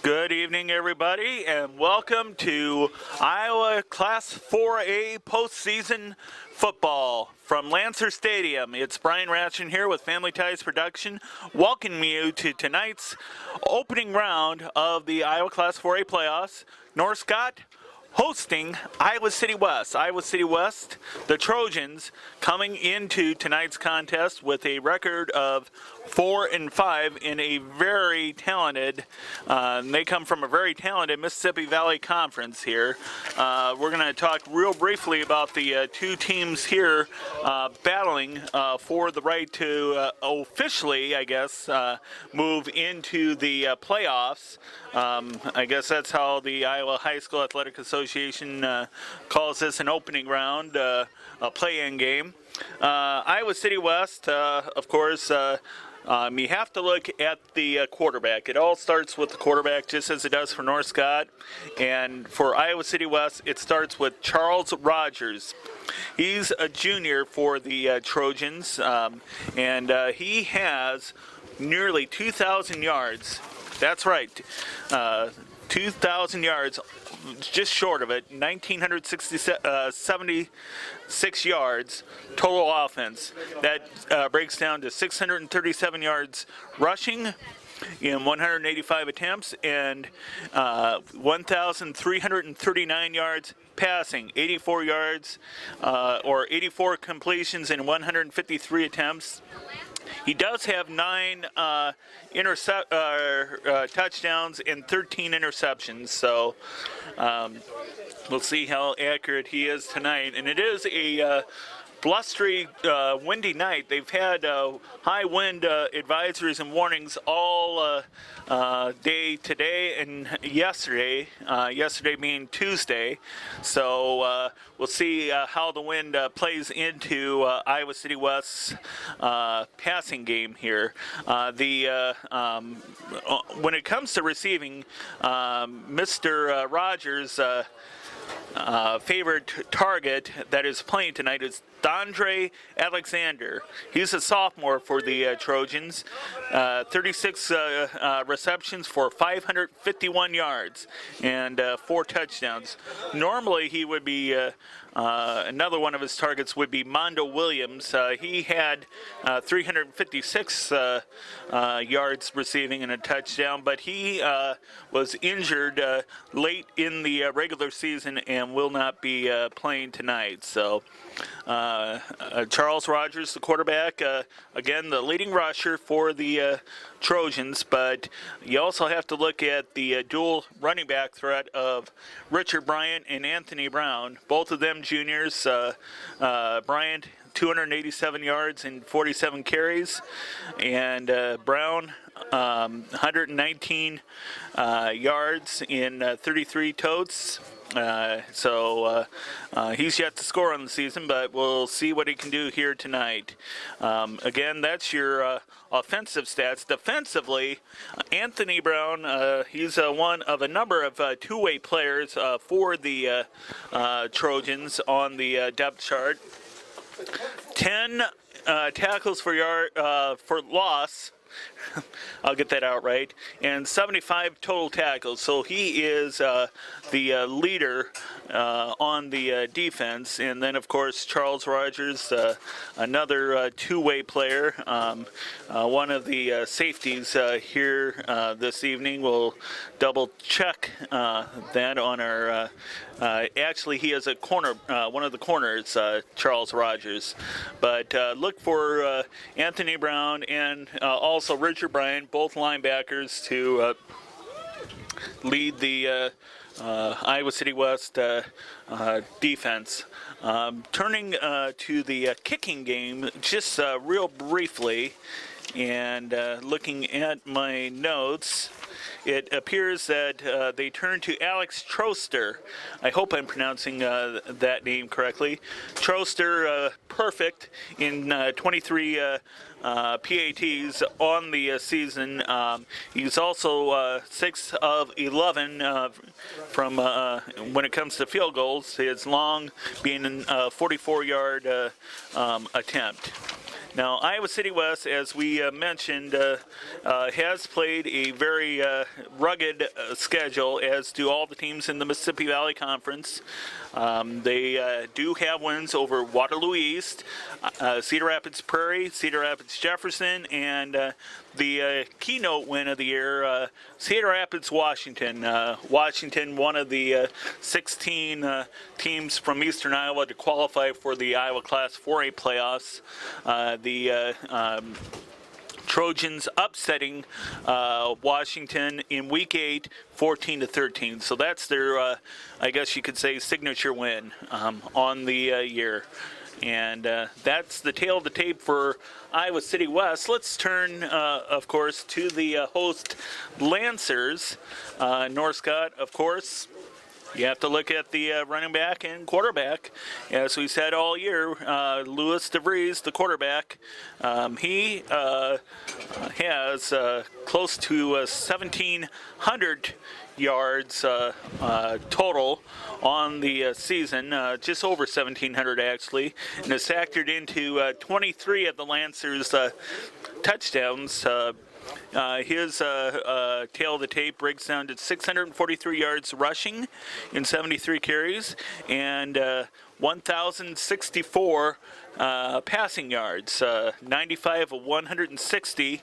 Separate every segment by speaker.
Speaker 1: Good evening, everybody, and welcome to Iowa Class 4A postseason football from Lancer Stadium. It's Brian Ratchin here with Family Ties Production, welcoming you to tonight's opening round of the Iowa Class 4A playoffs. North Scott hosting Iowa City West. Iowa City West, the Trojans, coming into tonight's contest with a record of 4-5 in a very talented, they come from a very talented Mississippi Valley Conference here. We're going to talk real briefly about the two teams here battling for the right to officially, I guess, move into the playoffs. I guess that's how the Iowa High School Athletic Association calls this an opening round, a play-in game. Iowa City West, of course, you have to look at the quarterback. It all starts with the quarterback, just as it does for North Scott. And for Iowa City West, it starts with Charles Rogers. He's a junior for the Trojans, and he has nearly 2,000 yards. That's right, 2,000 yards, just short of it, 1,976 yards total offense. That breaks down to 637 yards rushing in 185 attempts and 1,339 yards passing, 84 yards or 84 completions in 153 attempts. He does have 9 touchdowns and 13 interceptions, so we'll see how accurate he is tonight. And it is a blustery, windy night. They've had high wind advisories and warnings all day today and yesterday, yesterday being Tuesday. So we'll see how the wind plays into Iowa City West's passing game here. When it comes to receiving, Mr. Rogers' favorite target that is playing tonight is Dondre Alexander. He's a sophomore for the Trojans. 36 receptions for 551 yards and 4 touchdowns. Normally he would be another one of his targets would be Mondo Williams. He had 356 yards receiving and a touchdown, but he was injured late in the regular season and will not be playing tonight. So Charles Rogers, the quarterback, again, the leading rusher for the Trojans, but you also have to look at the dual running back threat of Richard Bryant and Anthony Brown, both of them juniors. Bryant, 287 yards and 47 carries, and Brown, 119 yards in 33 totes. So he's yet to score on the season, but we'll see what he can do here tonight. Again, that's your offensive stats. Defensively, Anthony Brown, he's one of a number of two-way players for the Trojans on the depth chart. 10 tackles for loss. I'll get that out right, and 75 total tackles. So he is the leader on the defense. And then, of course, Charles Rogers, another two-way player, one of the safeties here this evening. We'll double-check that on our actually, he is a corner, one of the corners, Charles Rogers. But look for Anthony Brown and also Richard Bryant, both linebackers, to lead the Iowa City West defense. Turning to the kicking game, just real briefly, and looking at my notes, it appears that they turn to Alex Troster. I hope I'm pronouncing that name correctly. Troster, perfect in 23 PATs on the season. He's also 6 of 11 from when it comes to field goals, his long being a 44-yard attempt. Now, Iowa City West, as we mentioned, has played a very rugged schedule, as do all the teams in the Mississippi Valley Conference. They do have wins over Waterloo East, Cedar Rapids Prairie, Cedar Rapids Jefferson, and the keynote win of the year, Cedar Rapids Washington. Washington, one of the 16 teams from Eastern Iowa to qualify for the Iowa Class 4A playoffs. The Trojans upsetting Washington in Week 8, 14-13. So that's their, I guess you could say, signature win on the year. And that's the tail of the tape for Iowa City West. Let's turn, of course, to the host Lancers. North Scott, of course. You have to look at the running back and quarterback. As we said all year, Louis DeVries, the quarterback, he has close to 1,700 yards total on the season, just over 1,700 actually, and has factored into 23 of the Lancers' touchdowns. His tail of the tape breaks down to 643 yards rushing in 73 carries and 1,064 passing yards, 95 of 160,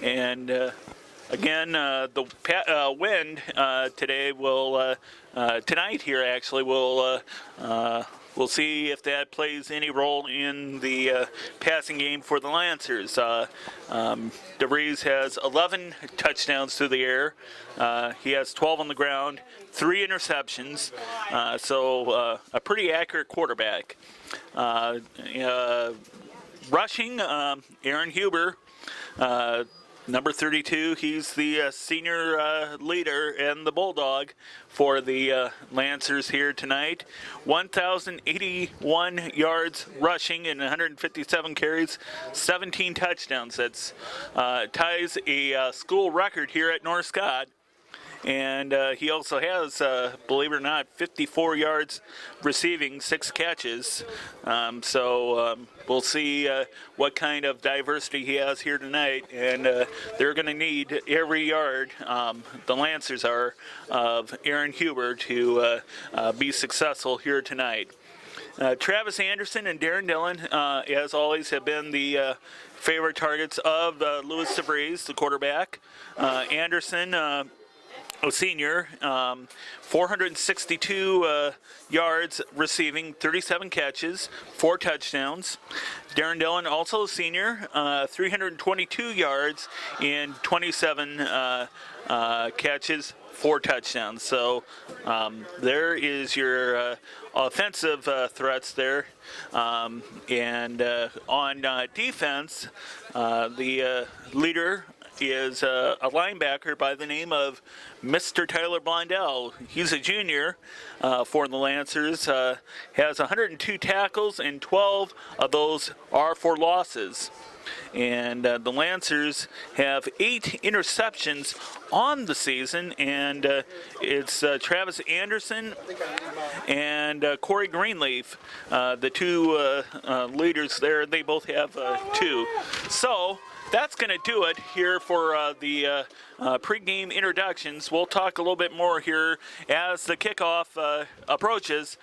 Speaker 1: and again, the wind today will tonight here actually will. We'll see if that plays any role in the passing game for the Lancers. DeVries has 11 touchdowns through the air. He has 12 on the ground, 3 interceptions. So a pretty accurate quarterback. Rushing, Aaron Huber. Number 32, he's the senior leader and the bulldog for the Lancers here tonight. 1,081 yards rushing and 157 carries, 17 touchdowns. That's ties a school record here at North Scott. And he also has, believe it or not, 54 yards receiving, 6 catches. So we'll see what kind of diversity he has here tonight. And they're going to need every yard, the Lancers are, of Aaron Huber to be successful here tonight. Travis Anderson and Darren Dillon, as always, have been the favorite targets of Louis DeVries, the quarterback. Anderson, a senior, 462 yards receiving, 37 catches, 4 touchdowns. Darren Dillon, also a senior, 322 yards in 27 catches, 4 touchdowns. So there is your offensive threats there. And on defense, the leader is a linebacker by the name of Mr. Tyler Blondell. He's a junior for the Lancers, has 102 tackles, and 12 of those are for losses. And the Lancers have 8 interceptions on the season, and it's Travis Anderson and Corey Greenleaf, the 2 leaders there. They both have 2. So that's going to do it here for the pregame introductions. We'll talk a little bit more here as the kickoff approaches.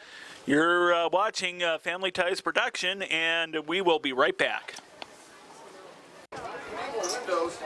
Speaker 1: You're watching Family Ties Production, and we will be right back.
Speaker 2: Windows.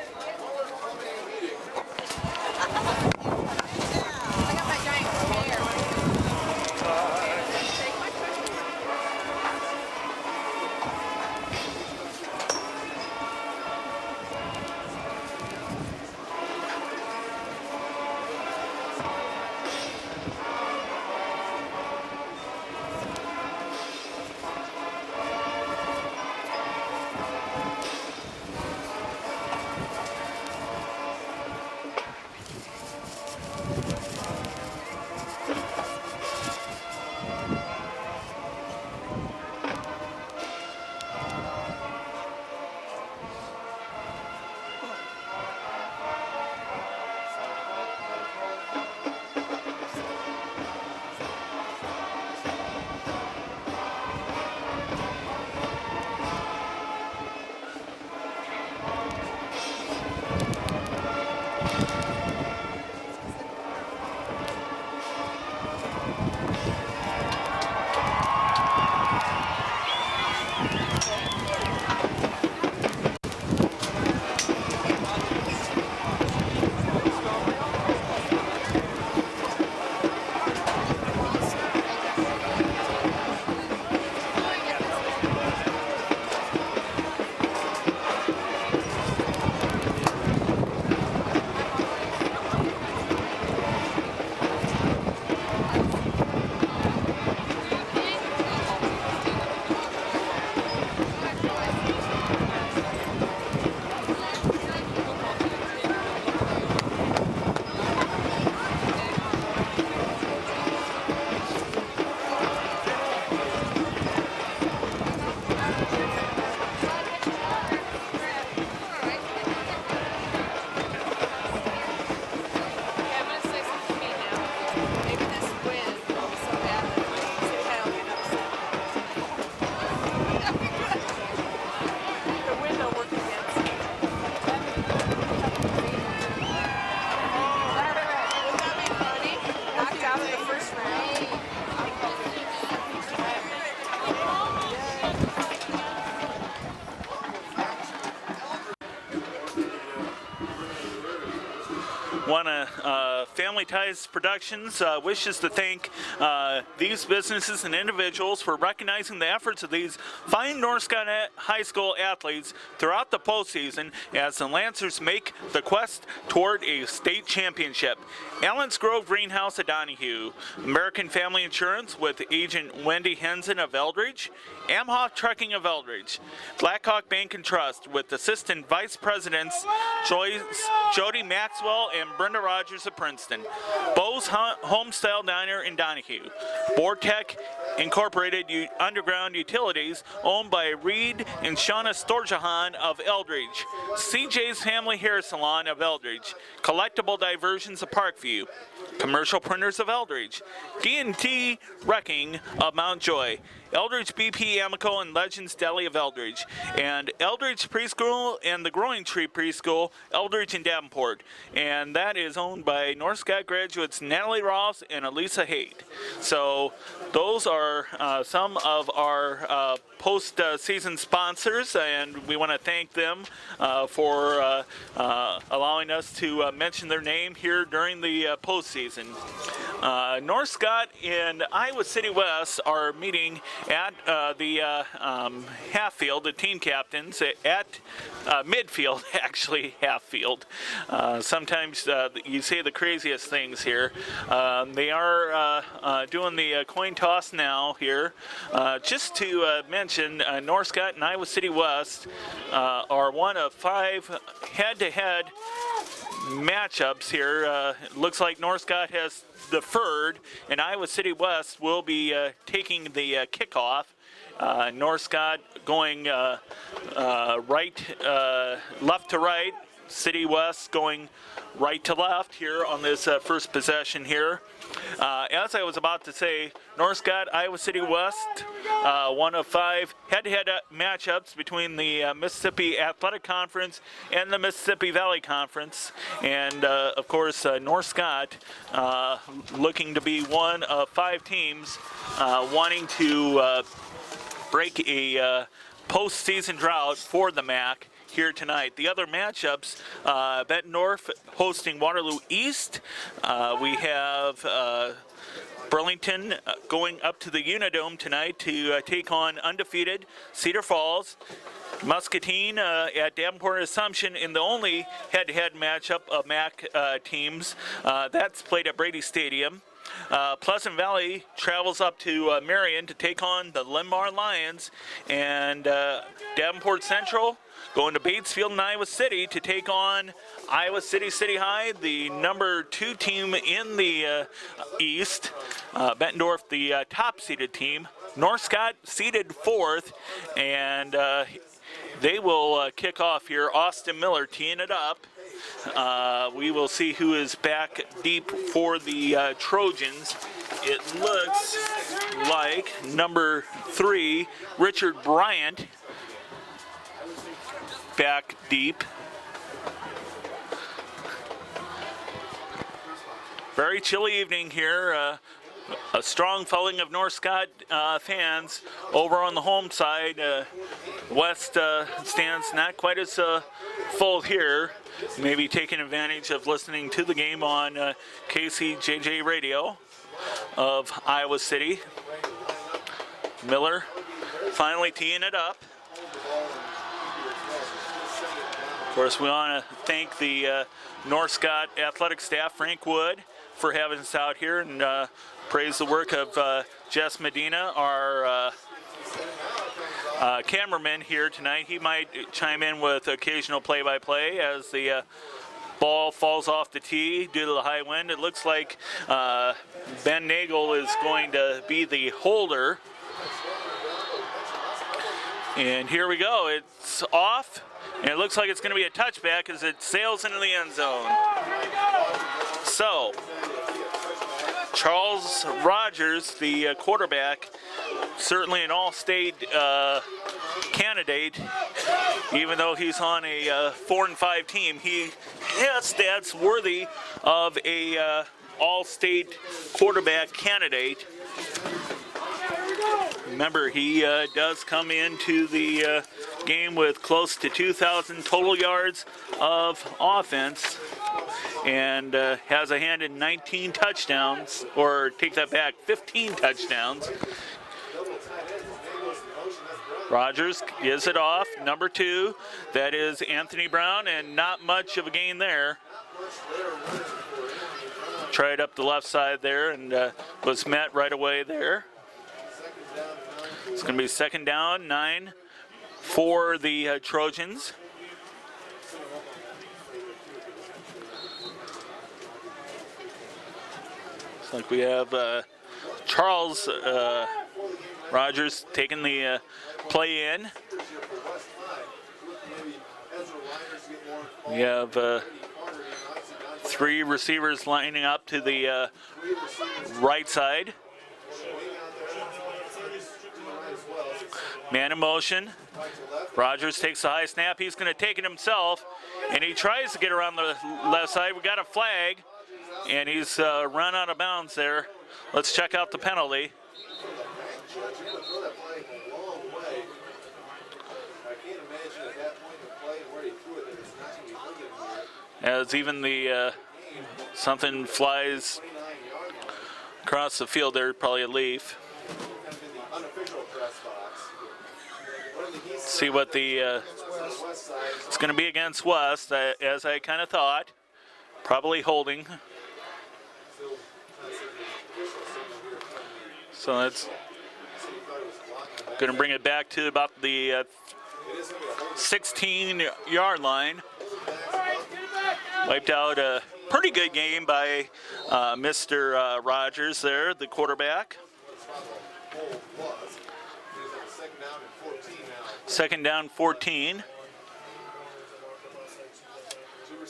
Speaker 1: want to Family Ties Productions wishes to thank these businesses and individuals for recognizing the efforts of these fine North Scott High School athletes throughout the postseason as the Lancers make the quest toward a state championship. Allen's Grove Greenhouse of Donahue, American Family Insurance with agent Wendy Henson of Eldridge, Amhoff Trucking of Eldridge, Blackhawk Bank and Trust with Assistant Vice Presidents Jody Maxwell and Brenda Rogers of Princeton, Bo's Homestyle Diner in Donahue, Vortec Incorporated Underground Utilities owned by Reed and Shauna Storjahan of Eldridge, CJ's Family Hair Salon of Eldridge, Collectible Diversions of Parkview, Commercial Printers of Eldridge, D&T Wrecking of Mount Joy, Eldridge BP Amico and Legends Deli of Eldridge, and Eldridge Preschool and the Growing Tree Preschool, Eldridge and Davenport. And that is owned by North Scott graduates Natalie Ross and Elisa Haight. So those are some of our post-season sponsors, and we want to thank them for allowing us to mention their name here during the postseason. North Scott and Iowa City West are meeting at the half field, the team captains at midfield, actually half field. Sometimes you say the craziest things here. They are doing the coin toss now here. Just to mention, North Scott and Iowa City West are one of 5 head-to-head matchups here. It looks like North Scott has deferred, and Iowa City West will be taking the kickoff. North Scott going left to right, City West going right to left here on this first possession here. As I was about to say, North Scott, Iowa City West, one of 5 head-to-head matchups between the Mississippi Athletic Conference and the Mississippi Valley Conference. And, of course, North Scott looking to be one of 5 teams wanting to break a postseason drought for the MAC here tonight. The other matchups, Bettendorf hosting Waterloo East. We have Burlington going up to the Unidome tonight to take on undefeated Cedar Falls. Muscatine at Davenport Assumption in the only head-to-head matchup of MAC teams. That's played at Brady Stadium. Pleasant Valley travels up to Marion to take on the Linmar Lions, and Davenport Central going to Batesfield and Iowa City to take on Iowa City City High, the number 2 team in the East. Bettendorf, the top-seeded team. North Scott seeded 4th, and they will kick off here. Austin Miller teeing it up. We will see who is back deep for the Trojans. It looks like number 3, Richard Bryant, back deep. Very chilly evening here. A strong following of North Scott fans over on the home side. West stands not quite as full here. Maybe taking advantage of listening to the game on KCJJ Radio of Iowa City. Miller finally teeing it up. Of course, we want to thank the North Scott athletic staff, Frank Wood, for having us out here, and praise the work of Jess Medina, our cameraman here tonight. He might chime in with occasional play-by-play as the ball falls off the tee due to the high wind. It looks like Ben Nagel is going to be the holder. And here we go. It's off, and it looks like it's going to be a touchback as it sails into the end zone. So, Charles Rogers, the quarterback, certainly an all-state candidate, even though he's on a 4-5 team. He has stats worthy of a all-state quarterback candidate. Remember, he does come into the game with close to 2,000 total yards of offense. and has a hand in 19 touchdowns, or take that back, 15 touchdowns. Rogers gives it off, number 2. That is Anthony Brown, and not much of a gain there. Tried up the left side there and was met right away there. It's going to be 2nd down, 9 for the Trojans. Looks like we have Charles Rogers taking the play in. We have 3 receivers lining up to the right side. Man in motion. Rogers takes the high snap. He's going to take it himself, and he tries to get around the left side. We got a flag, and he's run out of bounds there. Let's check out the penalty. As even the something flies across the field there, probably a leaf. See what the it's going to be against West, as I kind of thought. Probably holding. So that's going to bring it back to about the 16-yard line. Wiped out a pretty good game by Mr. Rogers there, the quarterback. 2nd down, 14.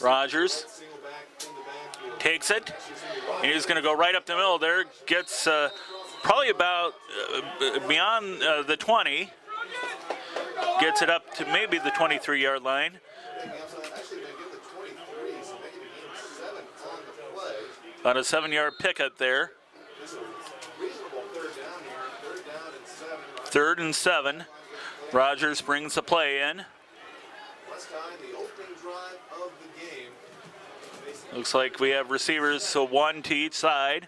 Speaker 1: Rogers takes it, and he's going to go right up the middle there. Gets probably about beyond the 20. Gets it up to maybe the 23-yard line. About a 7-yard pickup there. 3rd and 7. Rogers brings the play in. Looks like we have receivers, so 1 to each side.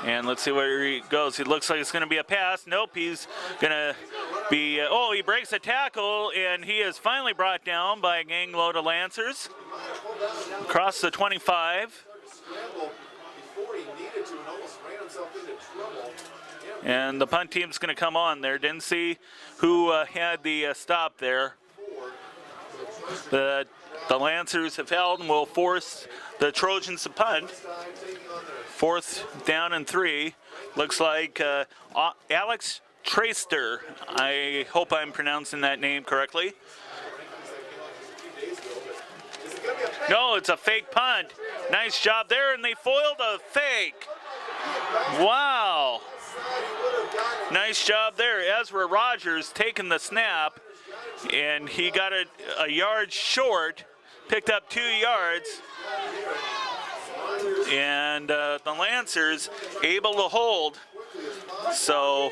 Speaker 1: And let's see where he goes. He looks like it's going to be a pass. Nope, he's going to be, he breaks a tackle, and he is finally brought down by a gang load of Lancers. Across the 25. And the punt team's going to come on there. Didn't see who had the stop there. The Lancers have held and will force the Trojans to punt. 4th down and 3. Looks like Alex Traster. I hope I'm pronouncing that name correctly. No, it's a fake punt. Nice job there, and they foiled a fake. Wow. Nice job there. Ezra Rogers taking the snap, and he got it a yard short, picked up 2 yards. And the Lancers able to hold. So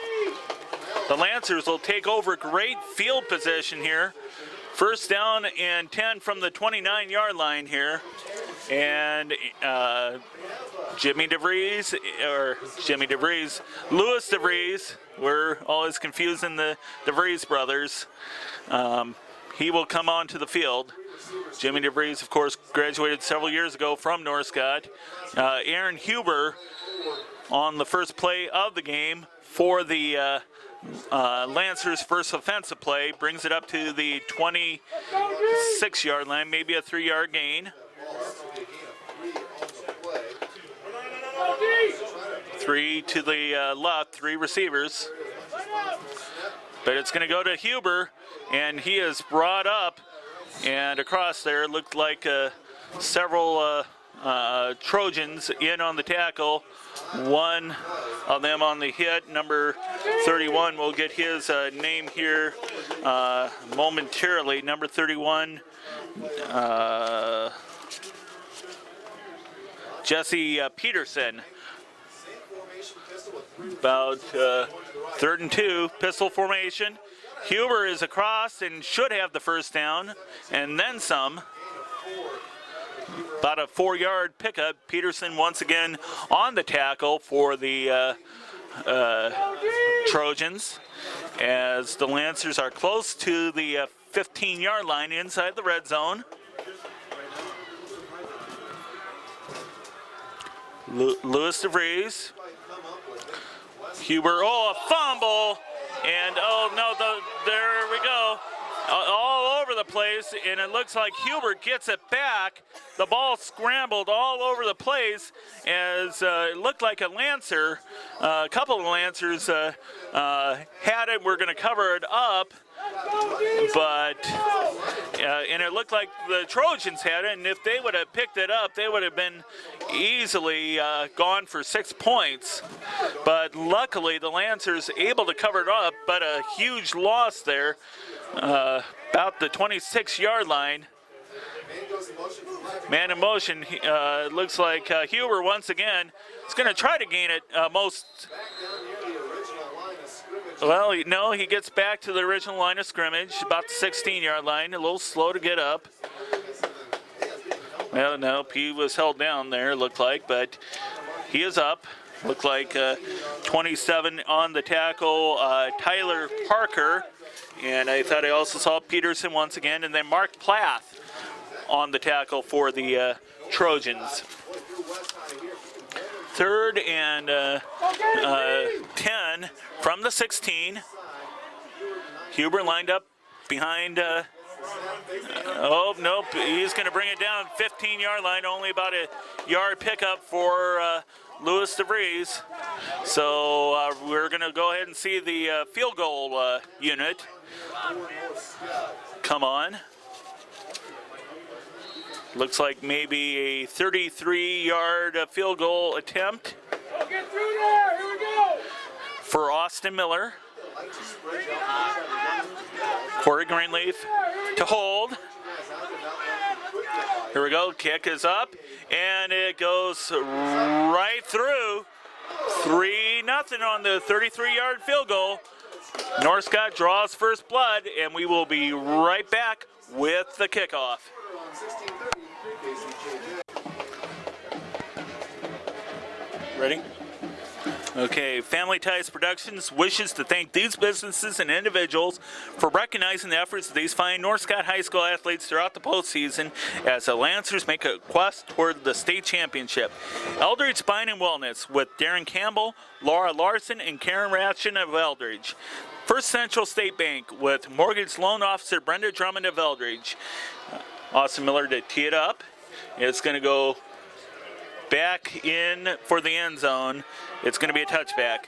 Speaker 1: the Lancers will take over great field position here. 1st down and 10 from the 29-yard line here. And Louis DeVries, we're always confusing the DeVries brothers. He will come onto the field. Jimmy DeVries, of course, graduated several years ago from Northcott. Aaron Huber on the first play of the game for the Lancers' first offensive play, brings it up to the 26-yard line, maybe a 3-yard gain. 3 to the left, 3 receivers. But it's going to go to Huber, and he is brought up and across there. Looked like several Trojans in on the tackle. One of them on the hit. Number 31, we'll get his name here momentarily. Number 31, Jesse Peterson. About 3rd and 2, pistol formation. Huber is across and should have the first down, and then some. About a 4-yard pickup. Peterson once again on the tackle for the Trojans, as the Lancers are close to the 15-yard line inside the red zone. Lewis DeVries. Huber, a fumble, and there we go. All over the place, and it looks like Hubert gets it back. The ball scrambled all over the place as it looked like a Lancer, a couple of Lancers had it. We're going to cover it up, but and it looked like the Trojans had it, and if they would have picked it up, they would have been easily gone for 6 points. But luckily, the Lancers able to cover it up, but a huge loss there. About the 26-yard line. Man in motion. Looks like Huber once again is going to try to gain it Well, no, he gets back to the original line of scrimmage, about the 16-yard line, a little slow to get up. Well, no, he was held down there, looked like, but he is up. Looked like 27 on the tackle, Tyler Parker. And I thought I also saw Peterson once again, and then Mark Plath on the tackle for the Trojans. 3rd and 10 from the 16. Huber lined up behind. Nope. He's going to bring it down 15-yard line, only about a yard pickup for Lewis DeVries. So we're going to go ahead and see the field goal unit come on. Looks like maybe a 33-yard field goal attempt.
Speaker 2: Get through there. Here we go.
Speaker 1: For Austin Miller. Corey Greenleaf to hold. Here we go. Kick is up, and it goes right through. 3-0 on the 33-yard field goal. North Scott draws first blood, and we will be right back with the kickoff. Ready? Okay, Family Ties Productions wishes to thank these businesses and individuals for recognizing the efforts of these fine North Scott High School athletes throughout the postseason as the Lancers make a quest toward the state championship. Eldridge Spine and Wellness with Darren Campbell, Laura Larson, and Karen Ratchin of Eldridge. First Central State Bank with Mortgage Loan Officer Brenda Drummond of Eldridge. Austin Miller to tee it up. It's going to go back in for the end zone. It's going to be a touchback.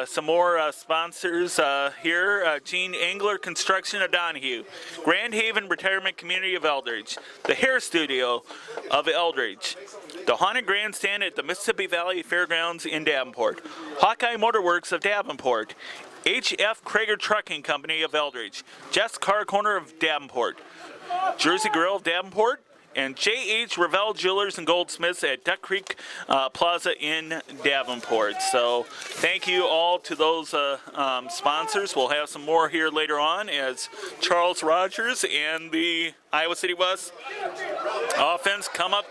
Speaker 1: Some more sponsors here. Gene Engler Construction of Donahue. Grand Haven Retirement Community of Eldridge. The Hair Studio of Eldridge. The Haunted Grandstand at the Mississippi Valley Fairgrounds in Davenport. Hawkeye Motorworks of Davenport. H.F. Krager Trucking Company of Eldridge. Jeff's Car Corner of Davenport. Jersey Grill of Davenport. And J.H. Revell Jewelers and Goldsmiths at Duck Creek Plaza in Davenport. So thank you all to those sponsors. We'll have some more here later on as Charles Rogers and the Iowa City West offense come up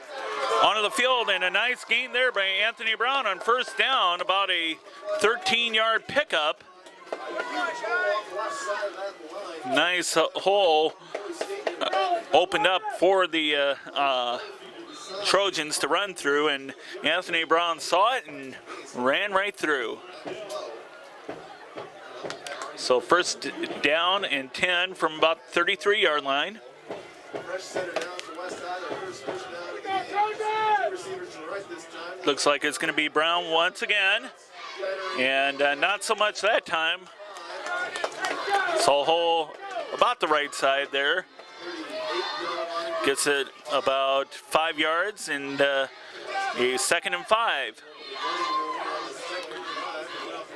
Speaker 1: onto the field. And a nice gain there by Anthony Brown on first down, about a 13-yard pickup. Nice hole opened up for the Trojans to run through, and Anthony Brown saw it and ran right through. So first down and 10 from about 33-yard line. Looks like it's going to be Brown once again, and not so much that time. So hole about the right side there. Gets it about 5 yards and a 2nd and 5.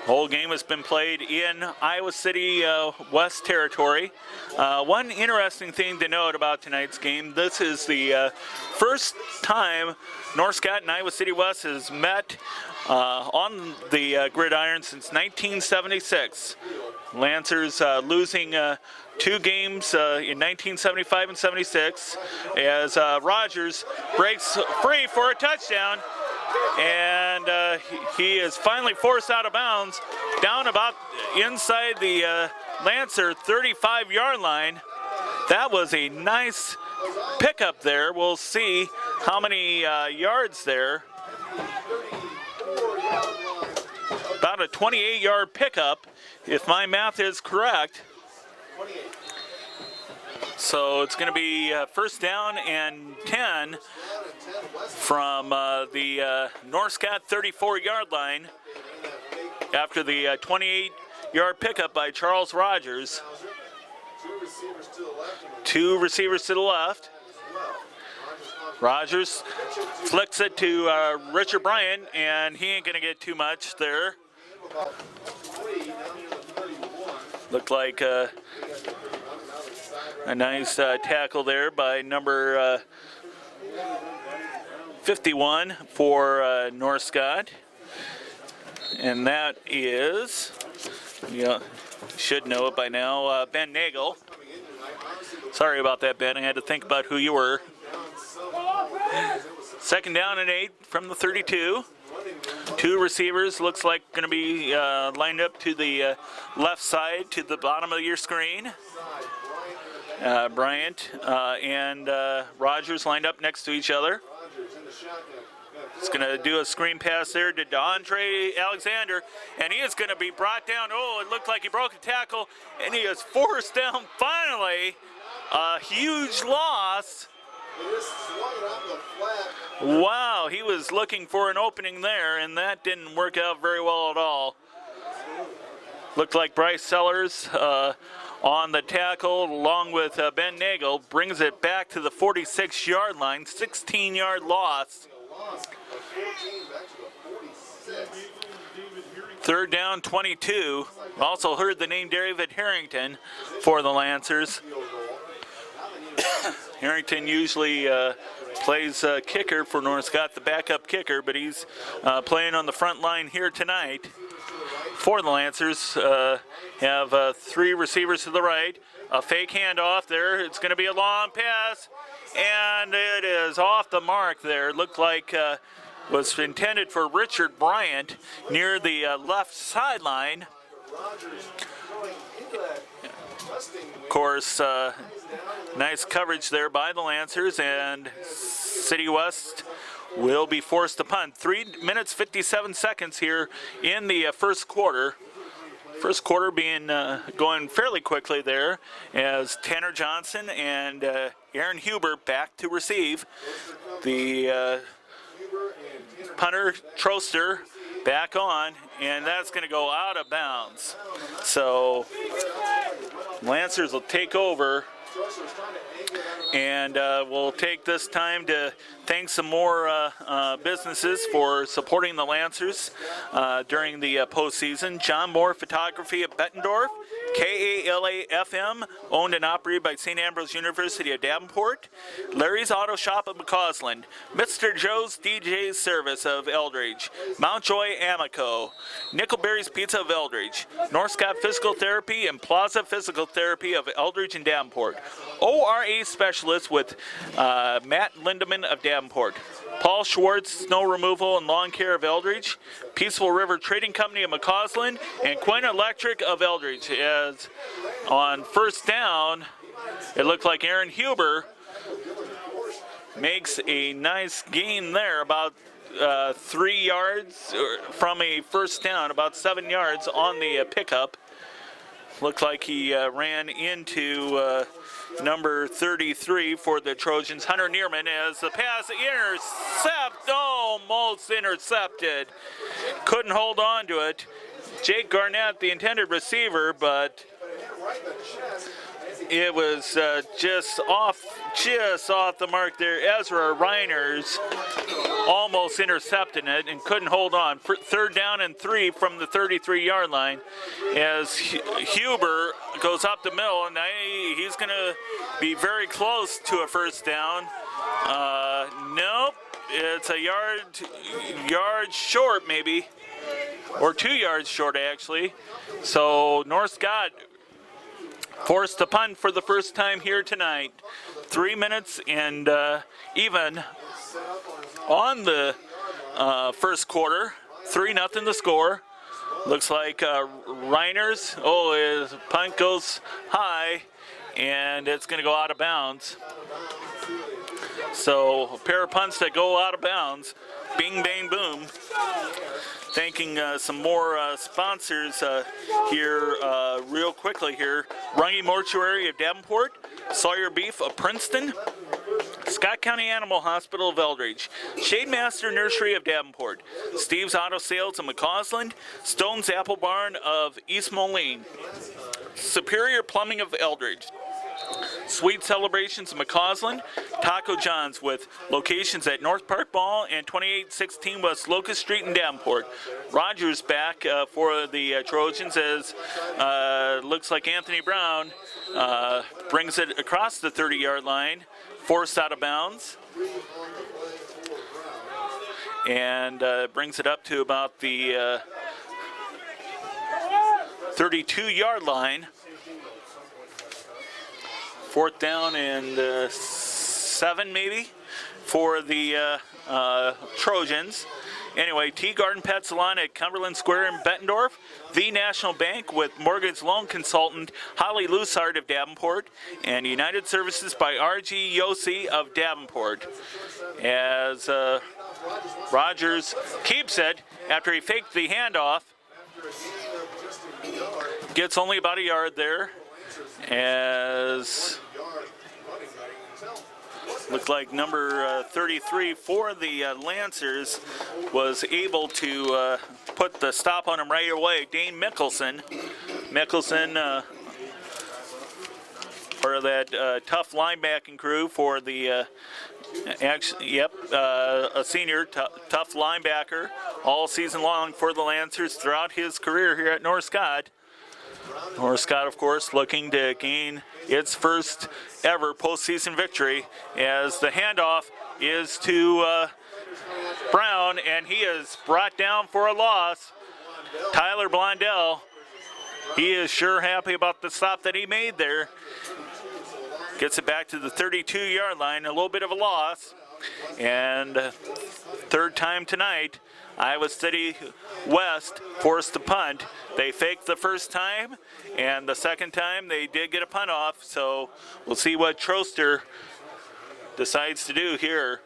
Speaker 1: Whole game has been played in Iowa City West territory. One interesting thing to note about tonight's game, this is the first time North Scott and Iowa City West has met on the gridiron since 1976. Lancers losing 2 games in 1975 and 76 as Rogers breaks free for a touchdown, and he is finally forced out of bounds down about inside the Lancer 35-yard line. That was a nice pickup there. We'll see how many yards there. About a 28-yard pickup, if my math is correct. So it's going to be first down and 10 from the North Scott 34-yard line after the 28-yard pickup by Charles Rogers. 2 receivers to the left. Rogers flicks it to Richard Bryant, and he ain't going to get too much there. Looked like a nice tackle there by number 51 for North Scott. And that is, you should know it by now, Ben Nagel. Sorry about that, Ben. I had to think about who you were. Second down and 8 from the 32. 2 receivers, looks like going to be lined up to the left side, to the bottom of your screen. Bryant and Rogers lined up next to each other. He's going to do a screen pass there to DeAndre Alexander, and he is going to be brought down. Oh, it looked like he broke a tackle, and he is forced down finally. A huge loss. Wow, he was looking for an opening there, and that didn't work out very well at all. Looked like Bryce Sellers on the tackle, along with Ben Nagel, brings it back to the 46-yard line, 16-yard loss. Third down, 22. Also heard the name David Harrington for the Lancers. Harrington usually plays kicker for North Scott, the backup kicker, but he's playing on the front line here tonight for the Lancers. Have 3 receivers to the right. A fake handoff there. It's going to be a long pass, and it is off the mark there. Looked like was intended for Richard Bryant near the left sideline. Of course, nice coverage there by the Lancers, and City West will be forced to punt. 3 minutes, 57 seconds here in the first quarter. First quarter being going fairly quickly there as Tanner Johnson and Aaron Huber back to receive. The punter, Troster, back on, and that's going to go out of bounds. So Lancers will take over, and we'll take this time to thank some more businesses for supporting the Lancers during the postseason. John Moore Photography at Bettendorf, KALA-FM, owned and operated by St. Ambrose University of Davenport. Larry's Auto Shop of McCausland. Mr. Joe's DJ Service of Eldridge. Mount Joy Amico. Nickelberry's Pizza of Eldridge. North Scott Physical Therapy and Plaza Physical Therapy of Eldridge and Davenport. ORA Specialist with Matt Lindeman of Davenport. Paul Schwartz, Snow Removal and Lawn Care of Eldridge. Peaceful River Trading Company of McCausland. And Quinn Electric of Eldridge. As on first down, it looked like Aaron Huber makes a nice gain there, about 3 yards from a first down, about 7 yards on the pickup. Looked like he ran into number 33 for the Trojans, Hunter Neerman, as the pass almost intercepted. Couldn't hold on to it. Jake Garnett, the intended receiver, but it was just off the mark there. Ezra Reiners almost intercepted it and couldn't hold on. Third down and 3 from the 33-yard line as Huber goes up the middle, and he's going to be very close to a first down. Nope, it's a yard short maybe, or 2 yards short actually. So North Scott forced to punt for the first time here tonight. 3 minutes and even on the first quarter. 3-0 the score. Looks like Reiner's, his punt goes high, and it's going to go out of bounds. So a pair of punts that go out of bounds. Bing, bang, boom. Thanking some more sponsors here real quickly here. Runge Mortuary of Davenport, Sawyer Beef of Princeton, Scott County Animal Hospital of Eldridge, Shade Master Nursery of Davenport, Steve's Auto Sales of McCausland, Stone's Apple Barn of East Moline, Superior Plumbing of Eldridge, Sweet Celebrations of McCausland, Taco John's with locations at North Park Mall and 2816 West Locust Street in Davenport. Rogers back for the Trojans as looks like Anthony Brown brings it across the 30-yard line, forced out of bounds, and brings it up to about the 32-yard line. 4th down and 7 maybe for the Trojans. Anyway, Tea Garden Pet Salon at Cumberland Square in Bettendorf, The National Bank with mortgage loan consultant Holly Lusard of Davenport, and United Services by R.G. Yossi of Davenport. As Rogers keeps it after he faked the handoff, gets only about a yard there, as looked like number 33 for the Lancers was able to put the stop on him right away. Dane Mickelson, part of that tough linebacking crew for the a senior tough linebacker all season long for the Lancers throughout his career here at North Scott. North Scott, of course, looking to gain its first ever postseason victory as the handoff is to Brown, and he is brought down for a loss. Tyler Blondell, he is sure happy about the stop that he made there. Gets it back to the 32-yard line, a little bit of a loss. And third time tonight, Iowa City West forced to punt. They faked the first time, and the second time they did get a punt off, so we'll see what Troster decides to do here.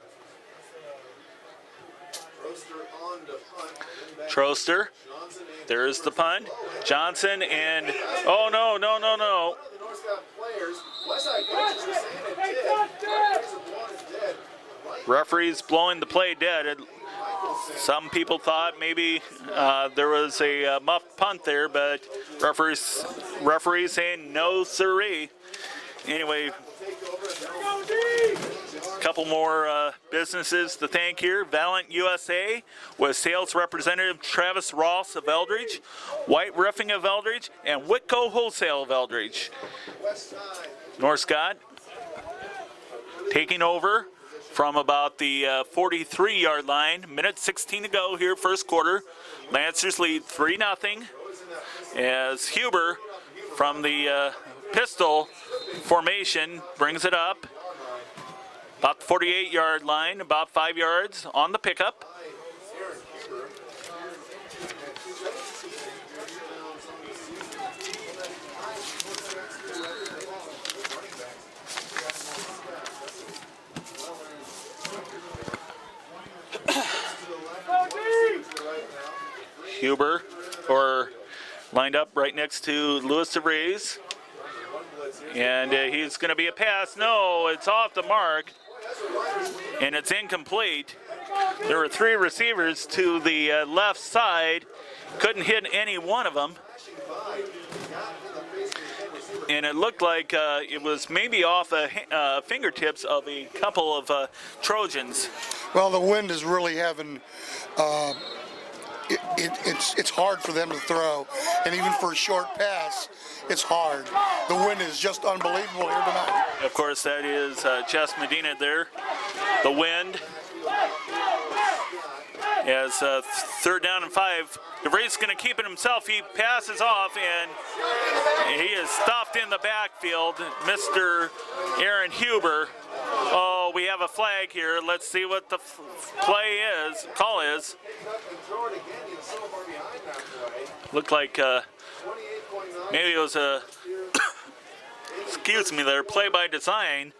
Speaker 1: Troster, there's the punt. Johnson and, oh no. Referee's blowing the play dead. Some people thought maybe there was a muffed punt there, but referees saying no siree. Anyway, a couple more businesses to thank here. Valiant USA with sales representative Travis Ross of Eldridge, White Roofing of Eldridge, and Whitco Wholesale of Eldridge. North Scott taking over from about the 43-yard line. Minute 16 to go here, first quarter. Lancers lead 3-0 as Huber from the pistol formation brings it up. About the 48-yard line, about 5 yards on the pickup. Huber, lined up right next to Louis DeVries. And he's going to be a pass. No, it's off the mark. And it's incomplete. There were 3 receivers to the left side. Couldn't hit any one of them. And it looked like it was maybe off the fingertips of a couple of Trojans.
Speaker 3: Well, the wind is really having... It's hard for them to throw, and even for a short pass, it's hard. The wind is just unbelievable here tonight.
Speaker 1: Of course, that is Jess Medina there. The wind. as third down and 5. DeVries is going to keep it himself. He passes off, and he is stopped in the backfield. Mr. Aaron Huber. Oh, we have a flag here. Let's see what the call is. Looked like maybe it was a, excuse me there, play by design.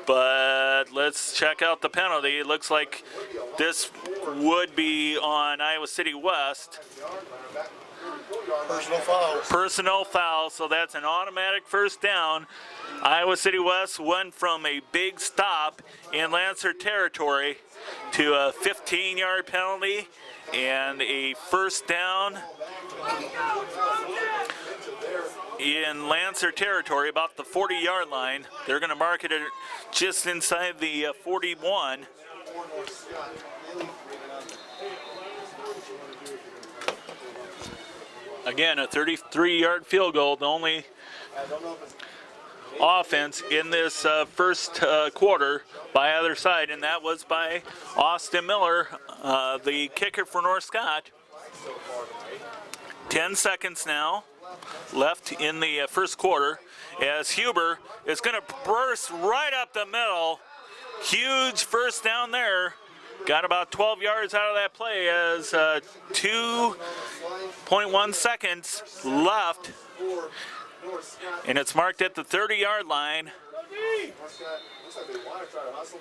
Speaker 1: But let's check out the penalty. It looks like this would be on Iowa City West.
Speaker 3: Personal foul.
Speaker 1: Personal foul, so that's an automatic first down. Iowa City West went from a big stop in Lancer territory to a 15-yard penalty and a first down in Lancer territory, about the 40-yard line. They're going to mark it at just inside the 41. Again, a 33-yard field goal, the only offense in this first quarter by either side, and that was by Austin Miller, the kicker for North Scott. 10 seconds now left in the first quarter as Huber is going to burst right up the middle. Huge first down there. Got about 12 yards out of that play as 2.1 seconds left. And it's marked at the 30-yard line.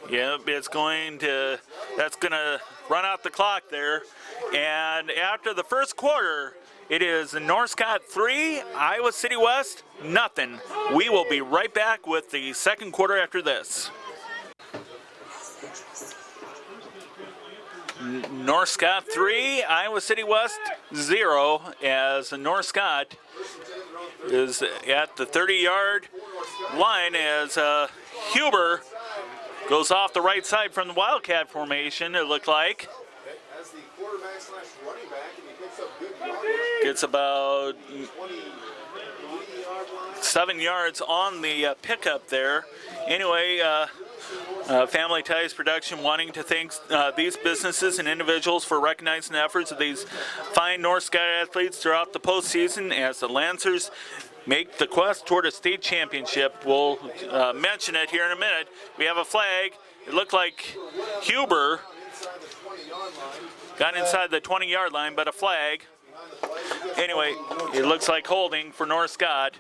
Speaker 1: Yep, that's going to run out the clock there. And after the first quarter, it is North Scott 3, Iowa City West nothing. We will be right back with the second quarter after this. North Scott 3, Iowa City West 0, as North Scott is at the 30-yard line as Huber goes off the right side from the Wildcat formation, it looked like. Gets about 7 yards on the pickup there. Anyway, Family Ties Production wanting to thank these businesses and individuals for recognizing the efforts of these fine North Scott athletes throughout the postseason as the Lancers make the quest toward a state championship. We'll mention it here in a minute. We have a flag. It looked like Huber got inside the 20-yard line, but a flag. Anyway, it looks like holding for North Scott.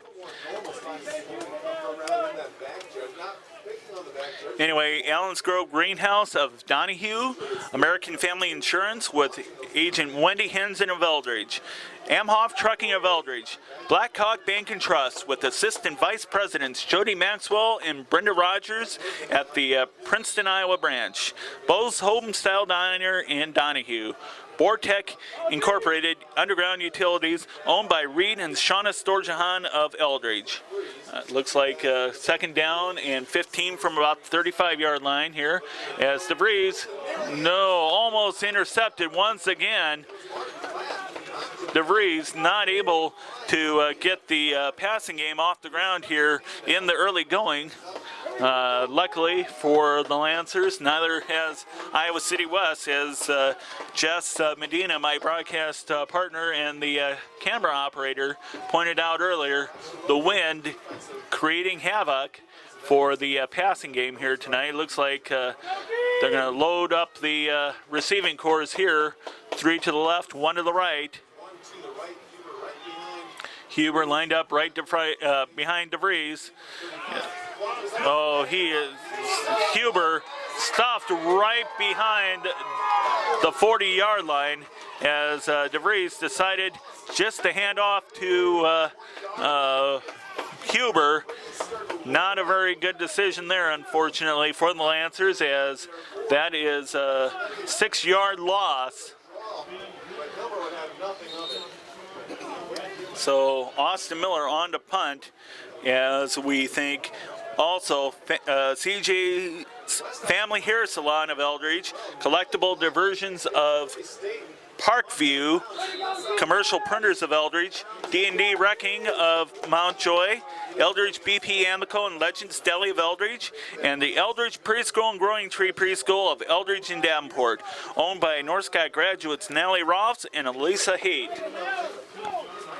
Speaker 1: Anyway, Allen's Grove Greenhouse of Donahue, American Family Insurance with Agent Wendy Henson of Eldridge, Amhoff Trucking of Eldridge, Black Hawk Bank and Trust with Assistant Vice Presidents Jody Maxwell and Brenda Rogers at the Princeton, Iowa branch, Bo's Home Style Diner in Donahue, Bortec Incorporated Underground Utilities owned by Reed and Shauna Storjahan of Eldridge. Looks like second down and 15 from about the 35-yard line here as DeVries, almost intercepted once again. DeVries not able to get the passing game off the ground here in the early going. Luckily for the Lancers, neither has Iowa City West, as Jess Medina, my broadcast partner and the camera operator, pointed out earlier, the wind creating havoc for the passing game here tonight. Looks like they're going to load up the receiving cores here, 3 to the left, 1 to the right. Huber lined up right behind DeVries. Oh, Huber stuffed right behind the 40-yard line as DeVries decided just to hand off to Huber. Not a very good decision there, unfortunately, for the Lancers, as that is a 6-yard loss. So Austin Miller on to punt, as we think also CJ's Family Hair Salon of Eldridge, collectible diversions of Parkview, Commercial Printers of Eldridge, D&D Wrecking of Mount Joy, Eldridge BP Amico and Legends Deli of Eldridge, and the Eldridge Preschool and Growing Tree Preschool of Eldridge and Davenport, owned by North Scott graduates Natalie Roths and Elisa Haight.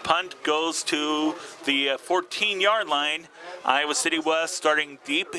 Speaker 1: Punt goes to the 14-yard line. Iowa City West starting deep